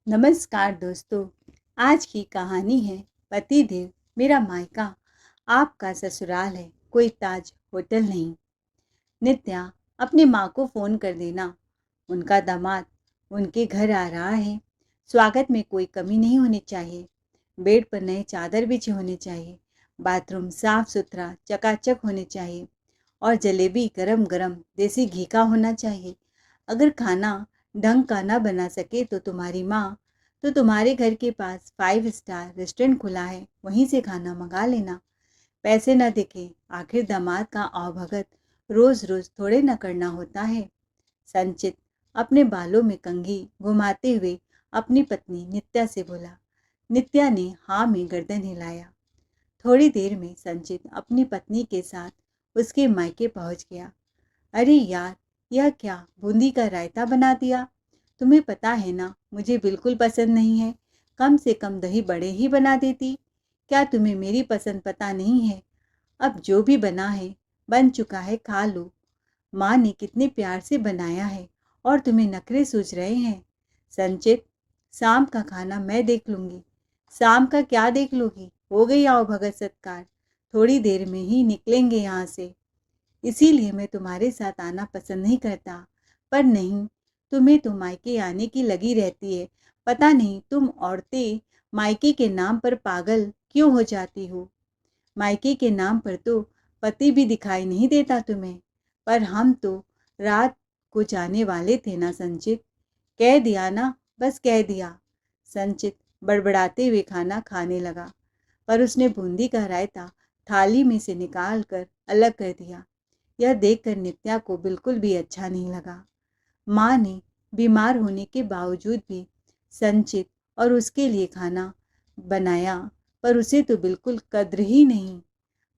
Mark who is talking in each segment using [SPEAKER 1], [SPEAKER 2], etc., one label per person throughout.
[SPEAKER 1] नमस्कार दोस्तों। आज की कहानी है पतिदेव मेरा मायका, आपका ससुराल है कोई ताज होटल नहीं। नित्या, अपनी माँ को फ़ोन कर देना, उनका दामाद उनके घर आ रहा है। स्वागत में कोई कमी नहीं होनी चाहिए। बेड पर नए चादर बिछे होने चाहिए, बाथरूम साफ सुथरा चकाचक होने चाहिए और जलेबी गरम गरम देसी घी का होना चाहिए। अगर खाना ढंग का ना बना सके तो तुम्हारी माँ तो तुम्हारे घर के पास 5 स्टार रेस्टोरेंट खुला है, वहीं से खाना मंगा लेना। पैसे न दिखे, आखिर दामाद का आवभगत रोज रोज थोड़े न करना होता है। संचित अपने बालों में कंघी घुमाते हुए अपनी पत्नी नित्या से बोला। नित्या ने हाँ में गर्दन हिलाया। थोड़ी देर में संचित अपनी पत्नी के साथ उसके मायके पहुंच गया। अरे यार, यह क्या बूंदी का रायता बना दिया। तुम्हें पता है ना मुझे बिल्कुल पसंद नहीं है। कम से कम दही बड़े ही बना देती। क्या तुम्हें मेरी पसंद पता नहीं है? अब जो भी बना है बन चुका है, खा लो। माँ ने कितने प्यार से बनाया है और तुम्हें नखरे सूझ रहे हैं। संचित, शाम का खाना मैं देख लूंगी। शाम का क्या देख लोगी? हो गई आओ भगत सत्कार, थोड़ी देर में ही निकलेंगे यहाँ से। इसीलिए मैं तुम्हारे साथ आना पसंद नहीं करता। पर नहीं, तुम्हें तो मायके आने की लगी रहती है। पता नहीं तुम औरतें मायके के नाम पर पागल क्यों हो जाती हो। मायके के नाम पर तो पति भी दिखाई नहीं देता तुम्हें। पर हम तो रात को जाने वाले थे ना संचित। कह दिया ना, बस कह दिया। संचित बड़बड़ाते हुए खाना खाने लगा, पर उसने बूंदी का रायता थाली में से निकाल कर अलग कर दिया। यह देखकर नित्या को बिल्कुल भी अच्छा नहीं लगा। माँ ने बीमार होने के बावजूद भी संचित और उसके लिए खाना बनाया, पर उसे तो बिल्कुल कद्र ही नहीं।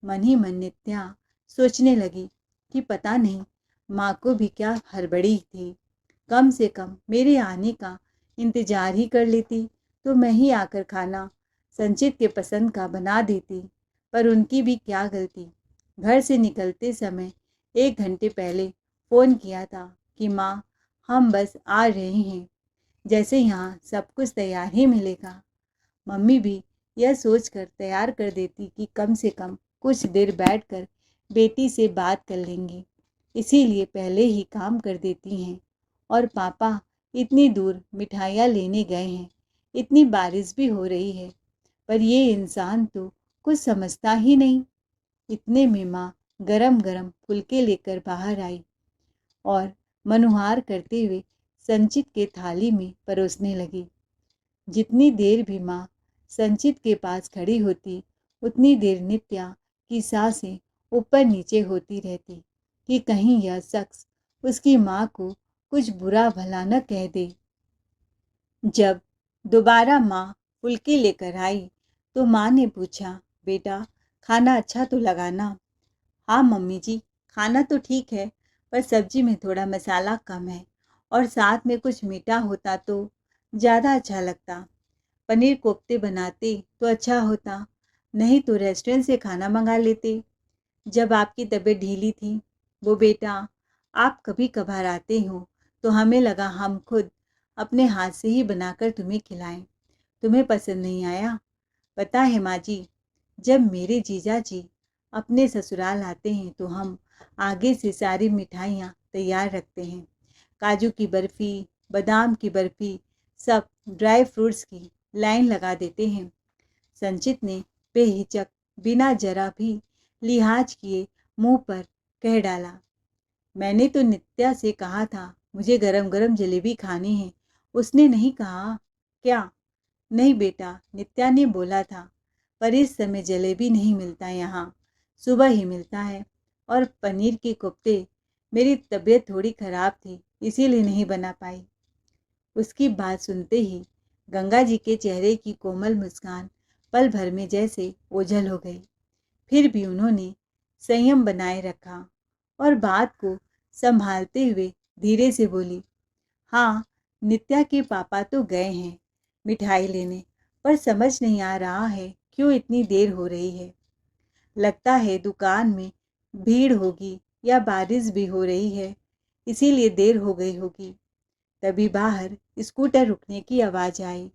[SPEAKER 1] मन ही मन नित्या सोचने लगी कि पता नहीं माँ को भी क्या हड़बड़ी थी। कम से कम मेरे आने का इंतजार ही कर लेती तो मैं ही आकर खाना संचित के पसंद का बना देती। पर उनकी भी क्या गलती। घर से निकलते समय 1 घंटे पहले फ़ोन किया था कि माँ, हम बस आ रहे हैं, जैसे यहाँ सब कुछ तैयार ही मिलेगा। मम्मी भी यह सोचकर तैयार कर देती कि कम से कम कुछ देर बैठकर बेटी से बात कर लेंगी, इसीलिए पहले ही काम कर देती हैं। और पापा इतनी दूर मिठाइयाँ लेने गए हैं, इतनी बारिश भी हो रही है, पर ये इंसान तो कुछ समझता ही नहीं। इतने में माँ गरम गरम फुलके लेकर बाहर आई और मनुहार करते हुए संचित के थाली में परोसने लगी। जितनी देर भी माँ संचित के पास खड़ी होती, उतनी देर नित्या की सांसें ऊपर नीचे होती रहती कि कहीं यह शख्स उसकी माँ को कुछ बुरा भला न कह दे। जब दोबारा माँ फुल्की लेकर आई तो माँ ने पूछा, बेटा खाना अच्छा तो लगा ना? हाँ मम्मी जी, खाना तो ठीक है, पर सब्जी में थोड़ा मसाला कम है और साथ में कुछ मीठा होता तो ज़्यादा अच्छा लगता। पनीर कोफ्ते बनाते तो अच्छा होता, नहीं तो रेस्टोरेंट से खाना मंगा लेते जब आपकी तबीयत ढीली थी। वो बेटा, आप कभी कभार आते हो तो हमें लगा हम खुद अपने हाथ से ही बनाकर तुम्हें खिलाएं। तुम्हें पसंद नहीं आया? पता है माँ जी, जब मेरे जीजा जी अपने ससुराल आते हैं तो हम आगे से सारी मिठाइयाँ तैयार रखते हैं। काजू की बर्फ़ी, बादाम की बर्फ़ी, सब ड्राई फ्रूट्स की लाइन लगा देते हैं। संचित ने बेहिचक बिना जरा भी लिहाज किए मुंह पर कह डाला। मैंने तो नित्या से कहा था मुझे गरम गरम जलेबी खानी है, उसने नहीं कहा क्या? नहीं बेटा, नित्या ने बोला था, पर इस समय जलेबी नहीं मिलता यहाँ, सुबह ही मिलता है। और पनीर के कोफ्ते, मेरी तबीयत थोड़ी ख़राब थी इसीलिए नहीं बना पाई। उसकी बात सुनते ही गंगा जी के चेहरे की कोमल मुस्कान पल भर में जैसे ओझल हो गई। फिर भी उन्होंने संयम बनाए रखा और बात को संभालते हुए धीरे से बोली, हाँ, नित्या के पापा तो गए हैं मिठाई लेने, पर समझ नहीं आ रहा है क्यों इतनी देर हो रही है। लगता है दुकान में भीड़ होगी या बारिश भी हो रही है, इसीलिए देर हो गई होगी। तभी बाहर स्कूटर रुकने की आवाज़ आई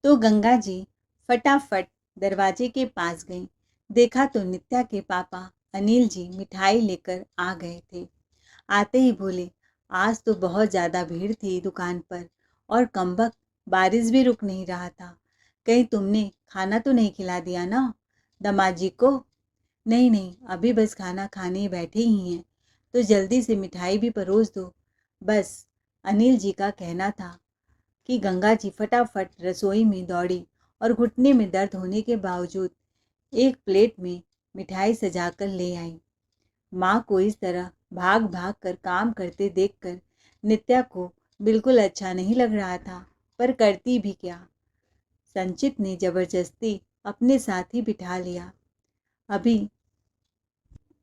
[SPEAKER 1] तो गंगा जी फटाफट दरवाजे के पास गईं। देखा तो नित्या के पापा अनिल जी मिठाई लेकर आ गए थे। आते ही बोले, आज तो बहुत ज़्यादा भीड़ थी दुकान पर और कमबख्त बारिश भी रुक नहीं रहा था। कहीं तुमने खाना तो नहीं खिला दिया ना दामाद जी को? नहीं नहीं, अभी बस खाना खाने बैठे ही हैं, तो जल्दी से मिठाई भी परोस दो। बस अनिल जी का कहना था कि गंगा जी फटाफट रसोई में दौड़ी और घुटने में दर्द होने के बावजूद एक प्लेट में मिठाई सजाकर ले आई। माँ को इस तरह भाग भाग कर काम करते देखकर नित्या को बिल्कुल अच्छा नहीं लग रहा था, पर करती भी क्या। संचित ने जबरदस्ती अपने साथ ही बिठा लिया। अभी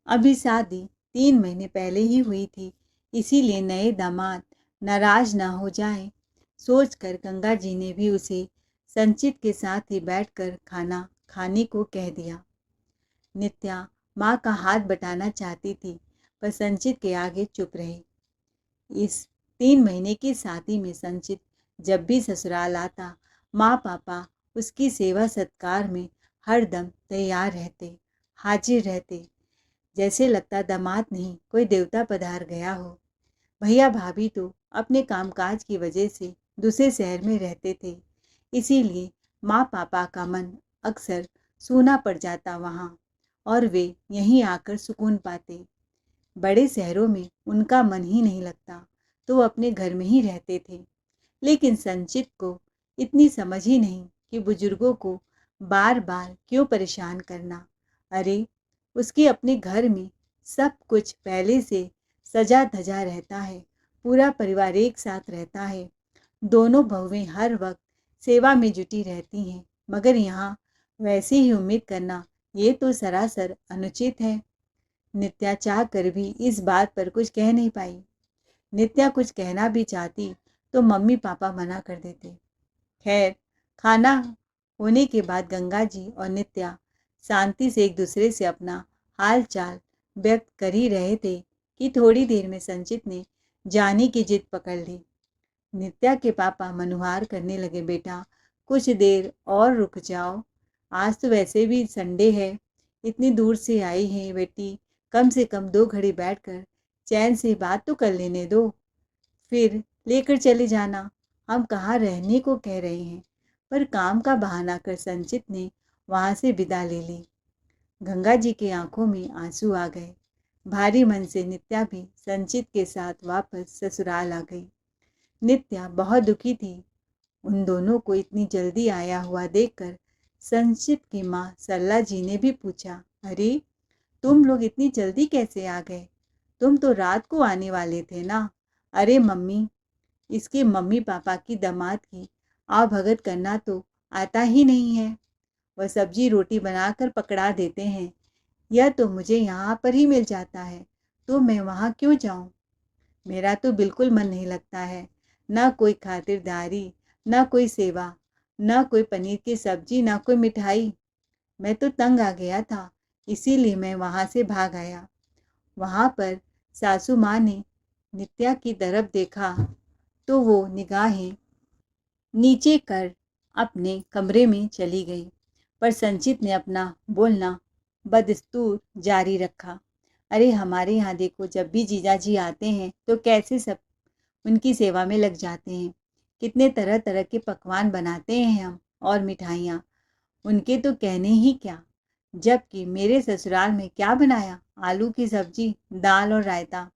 [SPEAKER 1] अभी शादी 3 महीने पहले ही हुई थी, इसीलिए नए दामाद नाराज ना हो जाएं, सोचकर गंगा जी ने भी उसे संचित के साथ ही बैठकर खाना खाने को कह दिया। नित्या माँ का हाथ बटाना चाहती थी, पर संचित के आगे चुप रही। इस 3 महीने की शादी में संचित जब भी ससुराल आता, माँ पापा उसकी सेवा सत्कार में हरदम तैयार रहते, हाजिर रहते, जैसे लगता दामाद नहीं कोई देवता पधार गया हो। भैया भाभी तो अपने कामकाज की वजह से दूसरे शहर में रहते थे, इसीलिए माँ पापा का मन अक्सर सूना पड़ जाता वहाँ और वे यहीं आकर सुकून पाते। बड़े शहरों में उनका मन ही नहीं लगता, तो वो अपने घर में ही रहते थे। लेकिन संचित को इतनी समझ ही नहीं कि बुजुर्गों को बार बार क्यों परेशान करना। अरे, उसके अपने घर में सब कुछ पहले से सजा धजा रहता है, पूरा परिवार एक साथ रहता है, दोनों बहुएं हर वक्त सेवा में जुटी रहती हैं, मगर यहाँ वैसे ही उम्मीद करना ये तो सरासर अनुचित है। नित्या चाह कर भी इस बात पर कुछ कह नहीं पाई। नित्या कुछ कहना भी चाहती तो मम्मी पापा मना कर देते। खैर, खाना होने के बाद गंगा जी और नित्या शांति से एक दूसरे से अपना हाल चाल व्यक्त कर ही रहे थे कि थोड़ी देर में संचित ने जाने की जिद पकड़ ली। नित्या के पापा मनुहार करने लगे, बेटा कुछ देर और रुक जाओ, आज तो वैसे भी संडे है, इतनी दूर से आई है बेटी, कम से कम 2 घड़ी बैठकर चैन से बात तो कर लेने दो, फिर लेकर चले जाना। हम कहाँ रहने को कह रहे हैं। पर काम का बहाना कर संचित ने वहाँ से विदा ले ली। गंगा जी की आंखों में आंसू आ गए। भारी मन से नित्या भी संचित के साथ वापस ससुराल आ गई। नित्या बहुत दुखी थी। उन दोनों को इतनी जल्दी आया हुआ देखकर संचित की माँ सरला जी ने भी पूछा, अरे तुम लोग इतनी जल्दी कैसे आ गए? तुम तो रात को आने वाले थे ना। अरे मम्मी, इसके मम्मी पापा की दामाद की आवभगत करना तो आता ही नहीं है। वह सब्जी रोटी बनाकर पकड़ा देते हैं, यह तो मुझे यहाँ पर ही मिल जाता है, तो मैं वहाँ क्यों जाऊँ? मेरा तो बिल्कुल मन नहीं लगता है, ना कोई खातिरदारी, ना कोई सेवा, ना कोई पनीर की सब्जी, ना कोई मिठाई। मैं तो तंग आ गया था, इसीलिए मैं वहाँ से भाग आया। वहाँ पर सासू माँ ने नित्या की तरफ देखा तो वो निगाहें नीचे कर अपने कमरे में चली गई, पर संचित ने अपना बोलना बदस्तूर जारी रखा। अरे हमारे यहाँ देखो, जब भी जीजा जी आते हैं तो कैसे सब उनकी सेवा में लग जाते हैं, कितने तरह तरह के पकवान बनाते हैं हम, और मिठाइयाँ उनके तो कहने ही क्या। जबकि मेरे ससुराल में क्या बनाया, आलू की सब्जी, दाल और रायता,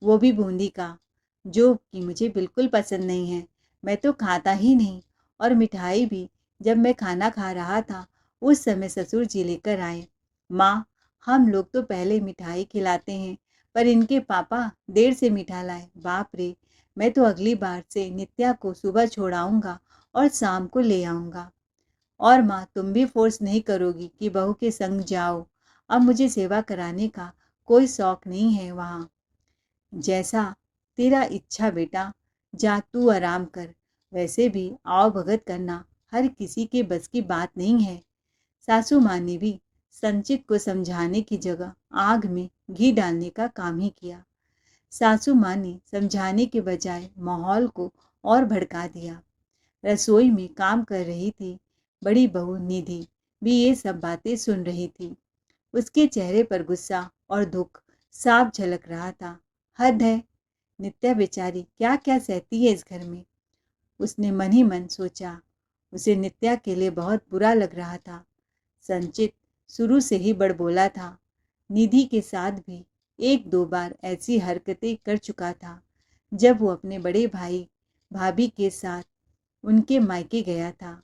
[SPEAKER 1] वो भी बूंदी का, जो कि मुझे बिल्कुल पसंद नहीं है, मैं तो खाता ही नहीं। और मिठाई भी जब मैं खाना खा रहा था उस समय ससुर जी लेकर आए। माँ, हम लोग तो पहले मिठाई खिलाते हैं, पर इनके पापा देर से मीठा लाए। बाप रे, मैं तो अगली बार से नित्या को सुबह छोड़ाऊंगा और शाम को ले आऊँगा। और माँ, तुम भी फोर्स नहीं करोगी कि बहू के संग जाओ। अब मुझे सेवा कराने का कोई शौक नहीं है वहाँ। जैसा तेरा इच्छा बेटा, जा तू आराम कर। वैसे भी आओ भगत करना हर किसी के बस की बात नहीं है। सासू माँ ने भी संचित को समझाने की जगह आग में घी डालने का काम ही किया। सासू माँ ने समझाने के बजाय माहौल को और भड़का दिया। रसोई में काम कर रही थी बड़ी बहू निधि भी ये सब बातें सुन रही थी। उसके चेहरे पर गुस्सा और दुख साफ झलक रहा था। हद है, नित्या बेचारी क्या क्या सहती है इस घर में, उसने मन ही मन सोचा। उसे नित्या के लिए बहुत बुरा लग रहा था। संचित शुरू से ही बड़बोला था। निधि के साथ भी एक दो बार ऐसी हरकतें कर चुका था जब वो अपने बड़े भाई भाभी के साथ उनके मायके गया था।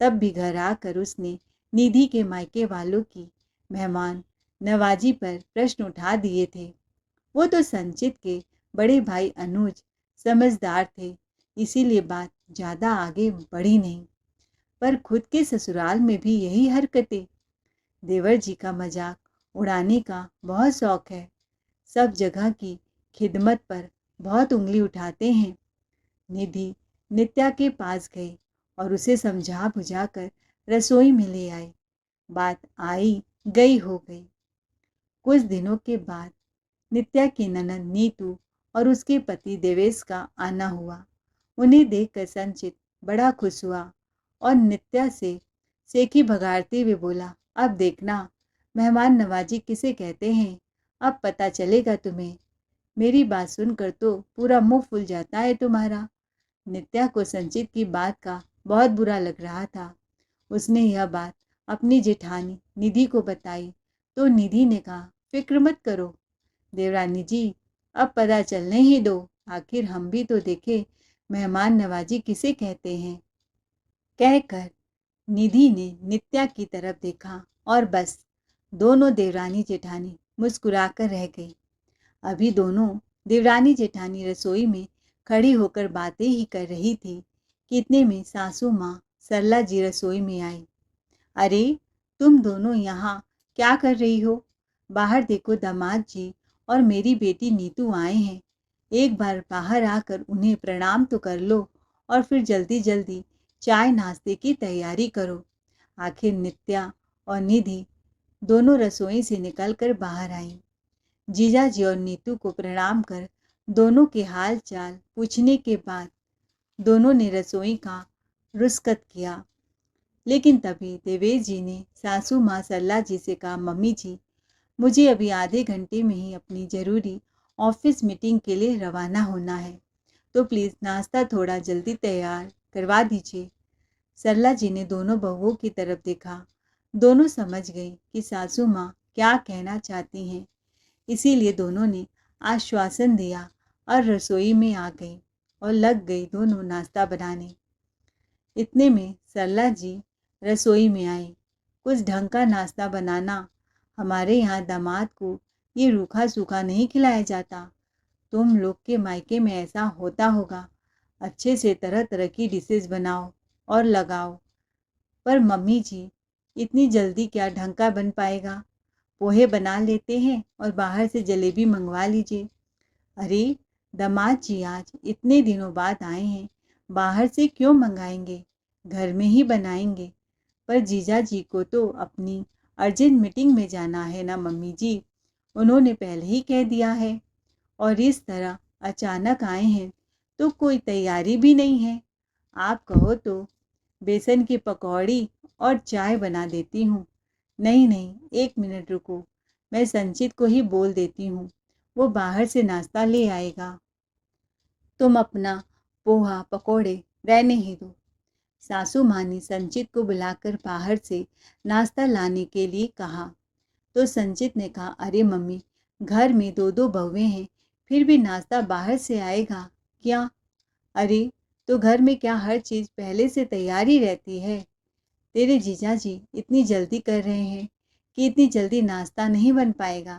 [SPEAKER 1] तब भी घर आकर उसने निधि के मायके वालों की मेहमान नवाजी पर प्रश्न उठा दिए थे। वो तो संचित के बड़े भाई अनुज समझदार थे, इसीलिए बात ज़्यादा आगे बढ़ी नहीं। पर खुद के ससुराल में भी यही हरकतें। देवर जी का मजाक उड़ाने का बहुत शौक है। सब जगह की खिदमत पर बहुत उंगली उठाते हैं। निधि नित्या के पास गई और उसे समझा बुझाकर रसोई में ले आई। बात आई गई हो गई। कुछ दिनों के बाद नित्या की ननद नीतू और उसके पति देवेश का आना हुआ। उन्हें देखकर संचित बड़ा खुश हुआ और नित्या से सेखी भगाड़ते हुए बोला, अब देखना मेहमान नवाजी किसे कहते हैं, अब पता चलेगा तुम्हें। मेरी बात सुनकर तो पूरा मुंह फूल जाता है तुम्हारा। नित्या को संचित की बात का बहुत बुरा लग रहा था। उसने यह बात अपनी जेठानी निधि को बताई तो निधि ने कहा, फिक्र मत करो देवरानी जी, अब पता चलने ही दो, आखिर हम भी तो देखे मेहमान नवाजी किसे कहते हैं। कहकर निधि ने नित्या की तरफ देखा और बस दोनों देवरानी जेठानी मुस्कुराकर रह गई। अभी दोनों देवरानी जेठानी रसोई में खड़ी होकर बातें ही कर रही थी कि इतने में सासू माँ सरला जी रसोई में आई। अरे तुम दोनों यहाँ क्या कर रही हो? बाहर देखो, दामाद जी और मेरी बेटी नीतू आए हैं। एक बार बाहर आकर उन्हें प्रणाम तो कर लो और फिर जल्दी जल्दी चाय नाश्ते की तैयारी करो। आखिर नित्या और निधि दोनों रसोई से निकलकर बाहर आईं। जीजा जी और नीतू को प्रणाम कर दोनों के हाल चाल पूछने के बाद दोनों ने रसोई का रुस्कत किया। लेकिन तभी देवेश जी ने सासू माँ सरला जी से कहा, मम्मी जी मुझे अभी आधे घंटे में ही अपनी ज़रूरी ऑफिस मीटिंग के लिए रवाना होना है, तो प्लीज़ नाश्ता थोड़ा जल्दी तैयार करवा दीजिए। सरला जी ने दोनों बहुओं की तरफ देखा। दोनों समझ गई कि सासू माँ क्या कहना चाहती हैं, इसीलिए दोनों ने आश्वासन दिया और रसोई में आ गई और लग गई दोनों नाश्ता बनाने। इतने में सरला जी रसोई में आई। कुछ ढंग का नाश्ता बनाना, हमारे यहाँ दामाद को ये रूखा सूखा नहीं खिलाया जाता। तुम लोग के मायके में ऐसा होता होगा। अच्छे से तरह तरह की डिशेस बनाओ और लगाओ। पर मम्मी जी इतनी जल्दी क्या ढंग का बन पाएगा? पोहे बना लेते हैं और बाहर से जलेबी मंगवा लीजिए। अरे दामाद जी आज इतने दिनों बाद आए हैं, बाहर से क्यों मंगाएंगे, घर में ही बनाएंगे। पर जीजा जी को तो अपनी अर्जेंट मीटिंग में जाना है ना मम्मी जी, उन्होंने पहले ही कह दिया है। और इस तरह अचानक आए हैं तो कोई तैयारी भी नहीं है। आप कहो तो बेसन की पकौड़ी और चाय बना देती हूँ। नहीं नहीं, एक मिनट रुको, मैं संचित को ही बोल देती हूँ, वो बाहर से नाश्ता ले आएगा। तुम अपना पोहा पकौड़े रहने ही दो। सासू माँ ने संचित को बुलाकर बाहर से नाश्ता लाने के लिए कहा तो संचित ने कहा, अरे मम्मी घर में दो दो बहुएं हैं, फिर भी नाश्ता बाहर से आएगा क्या? अरे तो घर में क्या हर चीज़ पहले से तैयार ही रहती है? तेरे जीजा जी इतनी जल्दी कर रहे हैं कि इतनी जल्दी नाश्ता नहीं बन पाएगा।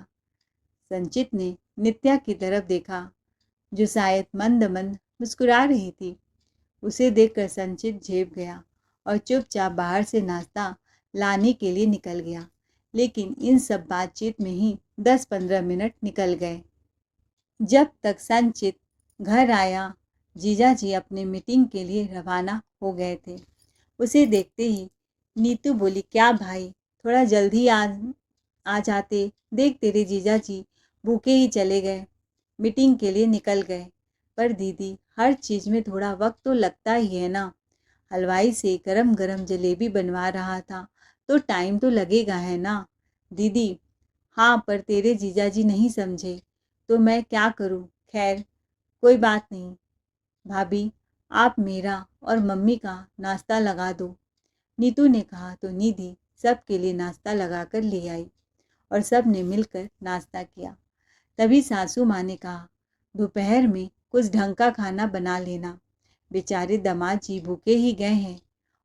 [SPEAKER 1] संचित ने नित्या की तरफ देखा जो शायद मंद मंद मुस्कुरा रही थी। उसे देखकर संचित झेप गया और चुपचाप बाहर से नाश्ता लाने के लिए निकल गया। लेकिन इन सब बातचीत में ही 10-15 मिनट निकल गए। जब तक संचित घर आया, जीजा जी अपने मीटिंग के लिए रवाना हो गए थे। उसे देखते ही नीतू बोली, क्या भाई थोड़ा जल्दी आ जाते, देख तेरे जीजा जी भूखे ही चले गए। मीटिंग के लिए निकल गए। पर दीदी, हर चीज़ में थोड़ा वक्त तो लगता ही है ना। हलवाई से गरम गरम जलेबी बनवा रहा था तो टाइम तो लगेगा है ना। दीदी, हाँ, पर तेरे जीजाजी नहीं समझे तो मैं क्या करूँ। खैर, कोई बात नहीं। भाभी, आप मेरा और मम्मी का नाश्ता लगा दो। नीतू ने कहा तो निधि सबके लिए नाश्ता लगाकर ले आई और सब ने मिलकर नाश्ता किया। तभी सासू माँ ने कहा, दोपहर में कुछ ढंग का खाना बना लेना। बेचारे दामाद जी भूखे ही गए हैं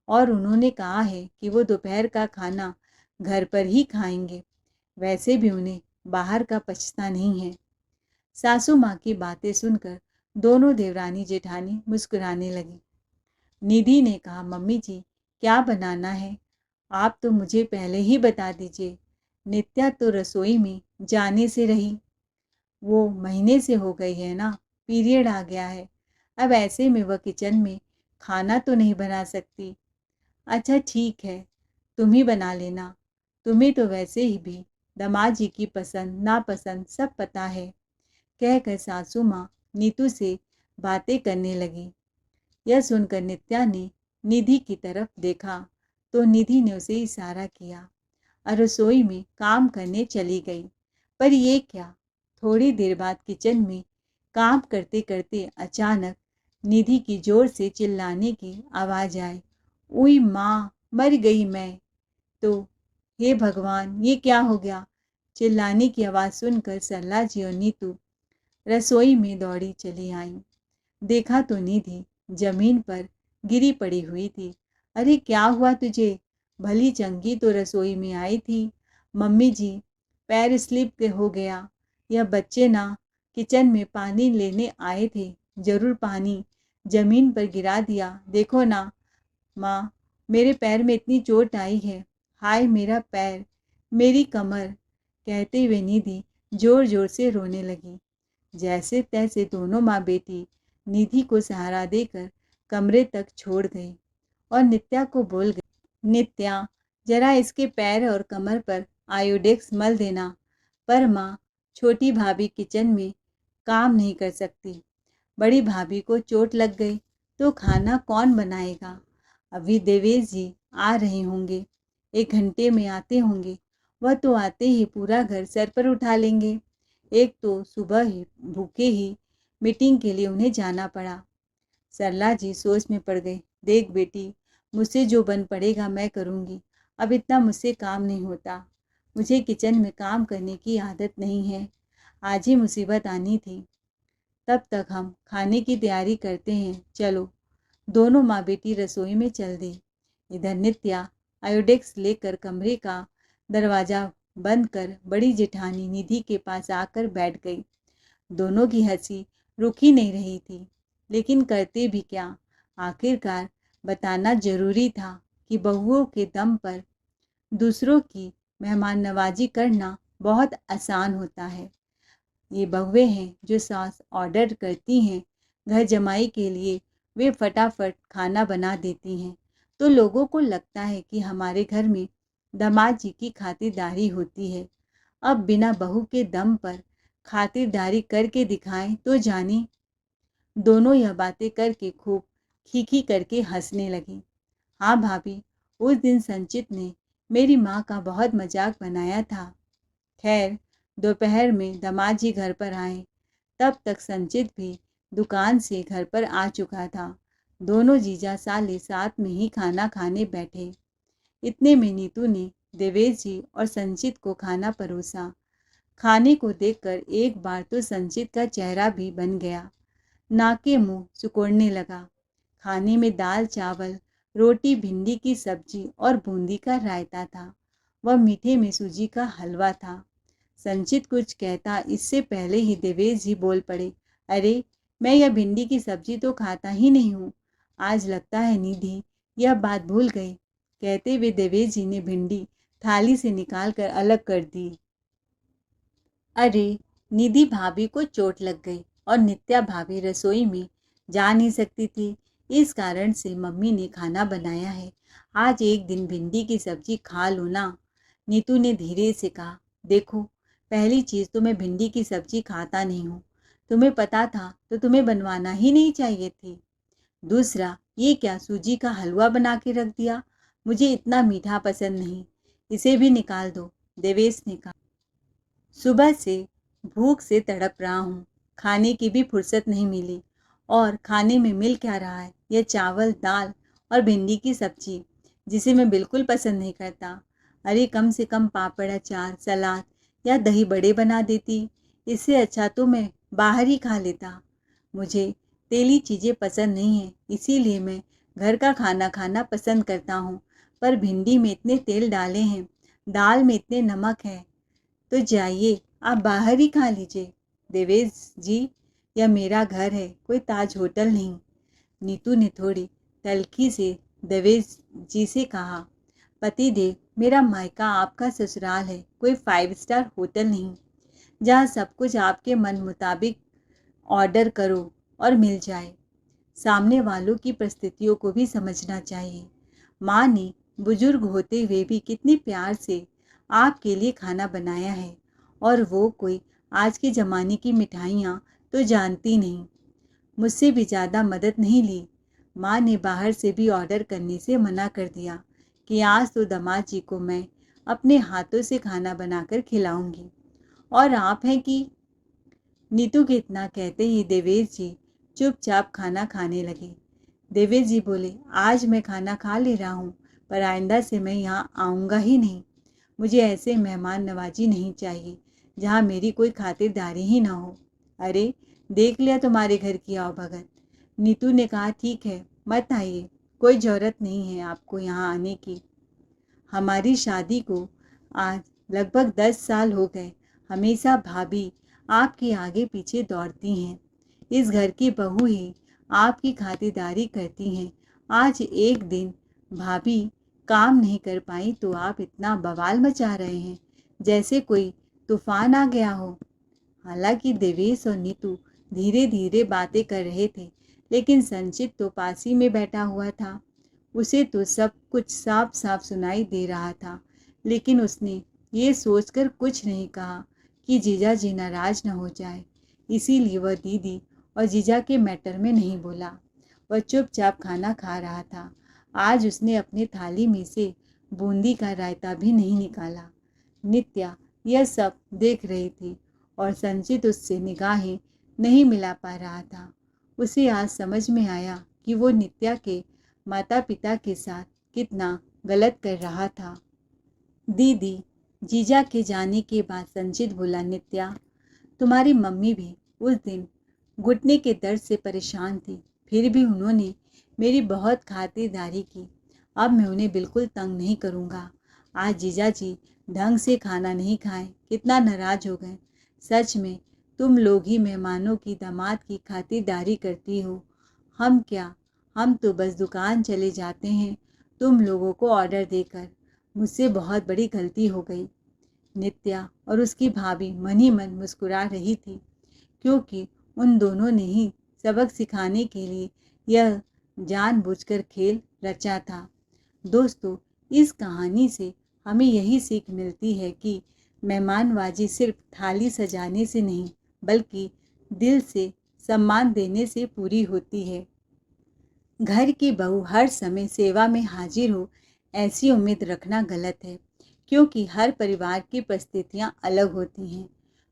[SPEAKER 1] और उन्होंने कहा है कि वो दोपहर का खाना घर पर ही खाएंगे। वैसे भी उन्हें बाहर का पछता नहीं है। सासू माँ की बातें सुनकर दोनों देवरानी जेठानी मुस्कुराने लगी। निधि ने कहा, मम्मी जी, क्या बनाना है आप तो मुझे पहले ही बता दीजिए। नित्या तो रसोई में जाने से रही, वो महीने से हो गई है ना, पीरियड आ गया है। अब ऐसे में वह किचन में खाना तो नहीं बना सकती। अच्छा ठीक है, तुम ही बना लेना। तुम्हें तो वैसे ही भी दामाद जी की पसंद नापसंद सब पता है। कहकर सासू माँ नीतू से बातें करने लगी। यह सुनकर नित्या ने निधि की तरफ देखा तो निधि ने उसे इशारा किया और रसोई में काम करने चली गई। पर ये क्या, थोड़ी देर बाद किचन में काम करते करते अचानक निधि की जोर से चिल्लाने की आवाज़ आई। उई माँ, मर गई मैं तो। हे भगवान, ये क्या हो गया। चिल्लाने की आवाज़ सुनकर सरला जी और नीतू रसोई में दौड़ी चली आईं। देखा तो निधि जमीन पर गिरी पड़ी हुई थी। अरे क्या हुआ तुझे, भली चंगी तो रसोई में आई थी। मम्मी जी, पैर स्लिप हो गया। यह बच्चे ना किचन में पानी लेने आए थे, जरूर पानी जमीन पर गिरा दिया। देखो ना माँ, मेरे पैर में इतनी चोट आई है। हाय मेरा पैर, मेरी कमर। कहते हुए निधि जोर जोर से रोने लगी। जैसे तैसे दोनों माँ बेटी निधि को सहारा देकर कमरे तक छोड़ गई और नित्या को बोल गई, नित्या, जरा इसके पैर और कमर पर आयोडेक्स मल देना। पर माँ, छोटी भाभी किचन में काम नहीं कर सकती। बड़ी भाभी को चोट लग गई तो खाना कौन बनाएगा। अभी देवेश जी आ रहे होंगे, 1 घंटे में आते होंगे। वह तो आते ही पूरा घर सर पर उठा लेंगे। एक तो सुबह ही भूखे ही मीटिंग के लिए उन्हें जाना पड़ा। सरला जी सोच में पड़ गई। देख बेटी, मुझसे जो बन पड़ेगा मैं करूँगी। अब इतना मुझसे काम नहीं होता। मुझे किचन में काम करने की आदत नहीं है। आज ही मुसीबत आनी थी। तब तक हम खाने की तैयारी करते हैं, चलो। दोनों माँ बेटी रसोई में चल दी। इधर नित्या आयोडेक्स लेकर कमरे का दरवाज़ा बंद कर बड़ी जेठानी निधि के पास आकर बैठ गई। दोनों की हंसी रुक ही नहीं रही थी, लेकिन करते भी क्या। आखिरकार बताना जरूरी था कि बहुओं के दम पर दूसरों की मेहमान नवाजी करना बहुत आसान होता है। ये बहुएं हैं जो सास ऑर्डर करती हैं घर जमाई के लिए, वे फटाफट खाना बना देती हैं तो लोगों को लगता है कि हमारे घर में दामाद जी की खातिरदारी होती है। अब बिना बहू के दम पर खातिरदारी करके दिखाएं तो जाने। दोनों यह बातें करके खूब खीखी करके हंसने लगी। हाँ भाभी, उस दिन संचित ने मेरी माँ का बहुत मजाक बनाया था। खैर, दोपहर में दामाद जी घर पर आए तब तक संचित भी दुकान से घर पर आ चुका था। दोनों जीजा साले साथ में ही खाना खाने बैठे। इतने में नीतू ने देवेश जी और संचित को खाना परोसा। खाने को देखकर एक बार तो संचित का चेहरा भी बन गया, नाके मुंह सिकुड़ने लगा। खाने में दाल चावल, रोटी, भिंडी की सब्जी और बूंदी का रायता था। वह मीठे में सूजी का हलवा था। संचित कुछ कहता इससे पहले ही देवेश जी बोल पड़े, अरे मैं यह भिंडी की सब्जी तो खाता ही नहीं हूँ। आज लगता है निधि यह बात भूल गई। कहते हुए देवेश जी ने भिंडी थाली से निकाल कर अलग कर दी। अरे, निधि भाभी को चोट लग गई और नित्या भाभी रसोई में जा नहीं सकती थी। इस कारण से मम्मी ने खाना बनाया है। आज एक दिन भिंडी की सब्जी खा लो ना। नीतू ने धीरे से कहा, देखो, पहली चीज़ तो मैं भिंडी की सब्जी खाता नहीं हूँ। तुम्हें पता था तो तुम्हें बनवाना ही नहीं चाहिए थी। दूसरा, ये क्या सूजी का हलवा बना के रख दिया, मुझे इतना मीठा पसंद नहीं, इसे भी निकाल दो, देवेश ने कहा। सुबह से भूख से तड़प रहा हूँ, खाने की भी फुर्सत नहीं मिली, और खाने में मिल क्या रहा है, यह चावल दाल और भिंडी की सब्जी, जिसे मैं बिल्कुल पसंद नहीं करता। अरे कम से कम पापड़ अचार सलाद या दही बड़े बना देती, इससे अच्छा तो मैं बाहर ही खा लेता। मुझे तेली चीज़ें पसंद नहीं है, इसीलिए मैं घर का खाना खाना पसंद करता हूँ। पर भिंडी में इतने तेल डाले हैं, दाल में इतने नमक है, तो जाइए आप बाहर ही खा लीजिए। देवेश जी, यह मेरा घर है, कोई ताज होटल नहीं। नीतू ने थोड़ी तल्खी से देवेश जी से कहा, पतिदेव, मेरा मायका आपका ससुराल है, कोई 5 स्टार होटल नहीं, जहाँ सब कुछ आपके मन मुताबिक ऑर्डर करो और मिल जाए। सामने वालों की परिस्थितियों को भी समझना चाहिए। माँ ने बुजुर्ग होते हुए भी कितनी प्यार से आपके लिए खाना बनाया है, और वो कोई आज के ज़माने की मिठाइयाँ तो जानती नहीं। मुझसे भी ज़्यादा मदद नहीं ली। माँ ने बाहर से भी ऑर्डर करने से मना कर दिया कि आज तो दामाद जी को मैं अपने हाथों से खाना बनाकर खिलाऊंगी। और आप हैं कि नीतू के इतना कहते ही देवेश जी चुपचाप खाना खाने लगे। देवेश जी बोले, आज मैं खाना खा ले रहा हूँ, पर आइंदा से मैं यहाँ आऊँगा ही नहीं। मुझे ऐसे मेहमान नवाजी नहीं चाहिए जहाँ मेरी कोई खातिरदारी ही ना हो। अरे देख लिया तुम्हारे घर की आवभगत। नीतू ने कहा, ठीक है मत आइए, कोई ज़रूरत नहीं है आपको यहाँ आने की। हमारी शादी को आज लगभग 10 साल हो गए। हमेशा भाभी आपके आगे पीछे दौड़ती हैं, इस घर की बहू ही आपकी खातिरदारी करती हैं। आज एक दिन भाभी काम नहीं कर पाई तो आप इतना बवाल मचा रहे हैं जैसे कोई तूफान आ गया हो। हालांकि देवेश और नीतू धीरे धीरे बातें कर रहे थे, लेकिन संचित तो पास ही में बैठा हुआ था। उसे तो सब कुछ साफ साफ सुनाई दे रहा था, लेकिन उसने ये सोचकर कुछ नहीं कहा कि जीजा जी नाराज न हो जाए। इसीलिए वह दीदी और जीजा के मैटर में नहीं बोला। वह चुपचाप खाना खा रहा था। आज उसने अपनी थाली में से बूंदी का रायता भी नहीं निकाला। नित्या यह सब देख रही थी, और संचित उससे निगाहें नहीं मिला पा रहा था। उसे आज समझ में आया कि वो नित्या के माता पिता के साथ कितना गलत कर रहा था। दीदी, जीजा के जाने के बाद संचित बोला, नित्या, तुम्हारी मम्मी भी उस दिन घुटने के दर्द से परेशान थी, फिर भी उन्होंने मेरी बहुत खातिरदारी की। अब मैं उन्हें बिल्कुल तंग नहीं करूँगा। आज जीजा जी ढंग से खाना नहीं खाए, कितना नाराज हो गए। सच में तुम लोग ही मेहमानों की दामाद की खातिरदारी करती हो। हम क्या, हम तो बस दुकान चले जाते हैं तुम लोगों को ऑर्डर देकर। मुझसे बहुत बड़ी गलती हो गई। नित्या और उसकी भाभी मन ही मन मुस्कुरा रही थी, क्योंकि उन दोनों ने ही सबक सिखाने के लिए यह जानबूझकर खेल रचा था। दोस्तों, इस कहानी से हमें यही सीख मिलती है कि मेहमानबाजी सिर्फ थाली सजाने से नहीं, बल्कि दिल से सम्मान देने से पूरी होती है। घर की बहू हर समय सेवा में हाजिर हो, ऐसी उम्मीद रखना गलत है, क्योंकि हर परिवार की परिस्थितियाँ अलग होती हैं।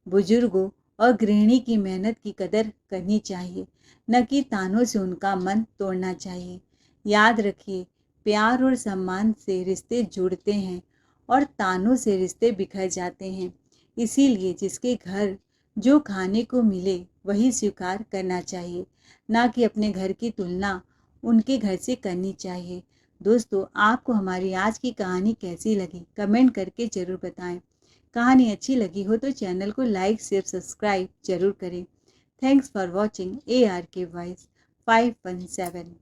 [SPEAKER 1] बुजुर्गों और गृहिणी की मेहनत की कदर करनी चाहिए, न कि तानों से उनका मन तोड़ना चाहिए। याद रखिए, प्यार और सम्मान से रिश्ते जुड़ते हैं और तानों से रिश्ते बिखर जाते हैं। इसीलिए जिसके घर जो खाने को मिले वही स्वीकार करना चाहिए, ना कि अपने घर की तुलना उनके घर से करनी चाहिए। दोस्तों, आपको हमारी आज की कहानी कैसी लगी कमेंट करके ज़रूर बताएं। कहानी अच्छी लगी हो तो चैनल को लाइक शेयर सब्सक्राइब जरूर करें। Thanks for watching ARK Voice 517।